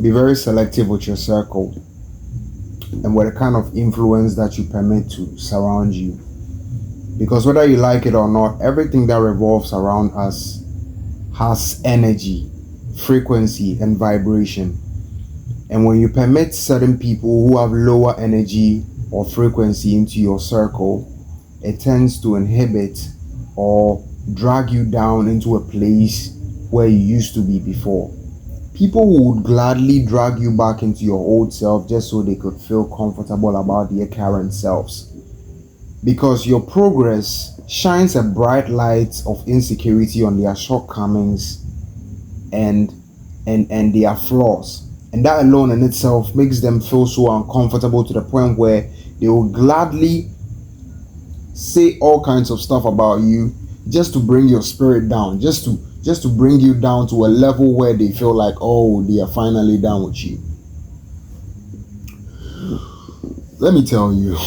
Be very selective with your circle and with the kind of influence that you permit to surround you. Because whether you like it or not, everything that revolves around us has energy, frequency, and vibration. And when you permit certain people who have lower energy or frequency into your circle, it tends to inhibit or drag you down into a place where you used to be before. People would gladly drag you back into your old self just so they could feel comfortable about their current selves. Because your progress shines a bright light of insecurity on their shortcomings and their flaws. And that alone in itself makes them feel so uncomfortable to the point where they will gladly say all kinds of stuff about you just to bring your spirit down, just to bring you down to a level where they feel like, oh, they are finally done with you. Let me tell you,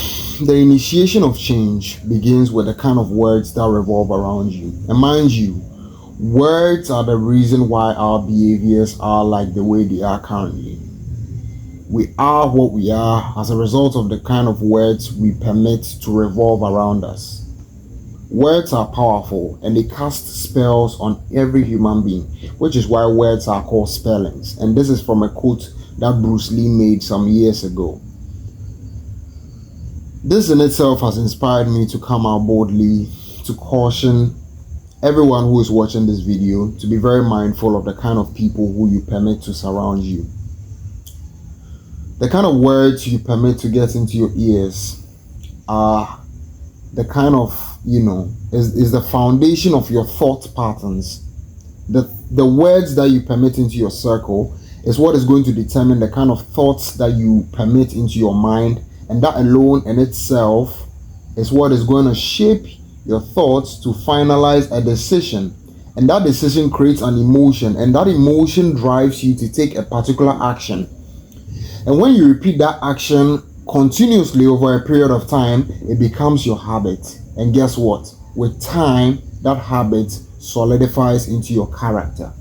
the initiation of change begins with the kind of words that revolve around you. And mind you, words are the reason why our behaviors are like the way they are currently. We are what we are as a result of the kind of words we permit to revolve around us. Words are powerful and they cast spells on every human being, which is why words are called spellings. And this is from a quote that Bruce Lee made some years ago. This in itself has inspired me to come out boldly to caution everyone who is watching this video to be very mindful of the kind of people who you permit to surround you. The kind of words you permit to get into your ears are the kind of, is the foundation of your thought patterns. The words that you permit into your circle is what is going to determine the kind of thoughts that you permit into your mind, and that alone in itself is what is going to shape your thoughts to finalize a decision. And that decision creates an emotion, and that emotion drives you to take a particular action. And when you repeat that action continuously over a period of time, it becomes your habit. And guess what? With time, that habit solidifies into your character.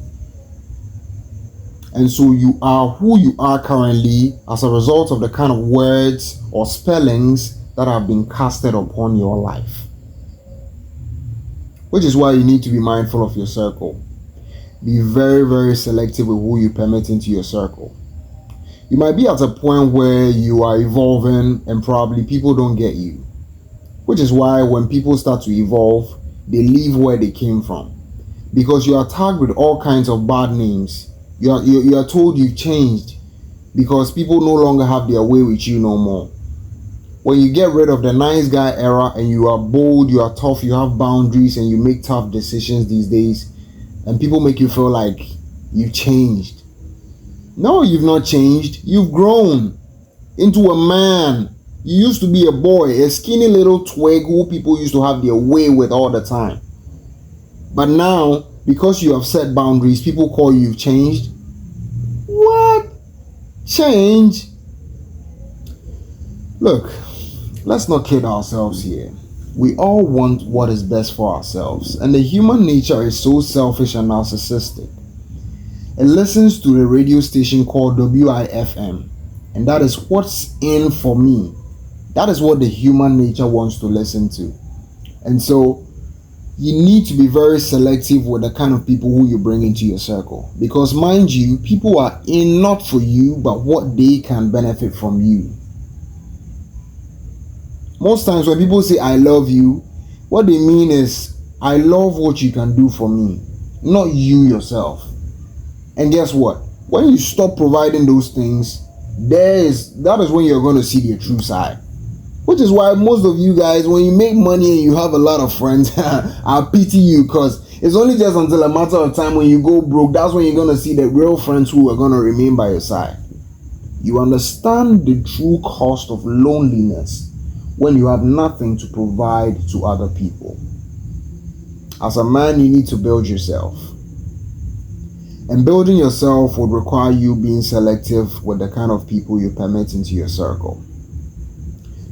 And so you are who you are currently as a result of the kind of words or spellings that have been casted upon your life. Which is why you need to be mindful of your circle. Be very, very selective with who you permit into your circle. You might be at a point where you are evolving and probably people don't get you. Which is why when people start to evolve, they leave where they came from. Because you are tagged with all kinds of bad names. You are told you've changed because people no longer have their way with you no more. When you get rid of the nice guy era and you are bold, you are tough, you have boundaries and you make tough decisions these days, and people make you feel like you've changed. No, you've not changed. You've grown into a man. You used to be a boy, a skinny little twig who people used to have their way with all the time. But now, because you have set boundaries, people call you changed. What? Change? Look, let's not kid ourselves here. We all want what is best for ourselves, and the human nature is so selfish and narcissistic. It listens to the radio station called WIFM, and that is what's in for me. That is what the human nature wants to listen to. And so you need to be very selective with the kind of people who you bring into your circle, because mind you, people are in not for you but what they can benefit from you. Most times when people say I love you, what they mean is I love what you can do for me, not you yourself. And guess what? When you stop providing those things, that is when you're going to see their true side. Which is why most of you guys, when you make money and you have a lot of friends, I pity you, because it's only just until a matter of time when you go broke, that's when you're going to see the real friends who are going to remain by your side. You understand the true cost of loneliness when you have nothing to provide to other people. As a man, you need to build yourself. And building yourself would require you being selective with the kind of people you permit into your circle.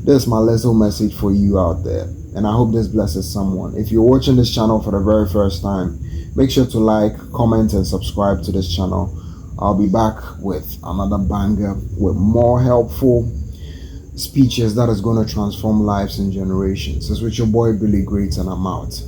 This is my little message for you out there, and I hope this blesses someone. If you're watching this channel for the very first time, make sure to like, comment, and subscribe to this channel. I'll be back with another banger with more helpful speeches that is going to transform lives and generations. It's with your boy Billy Great, and I'm out.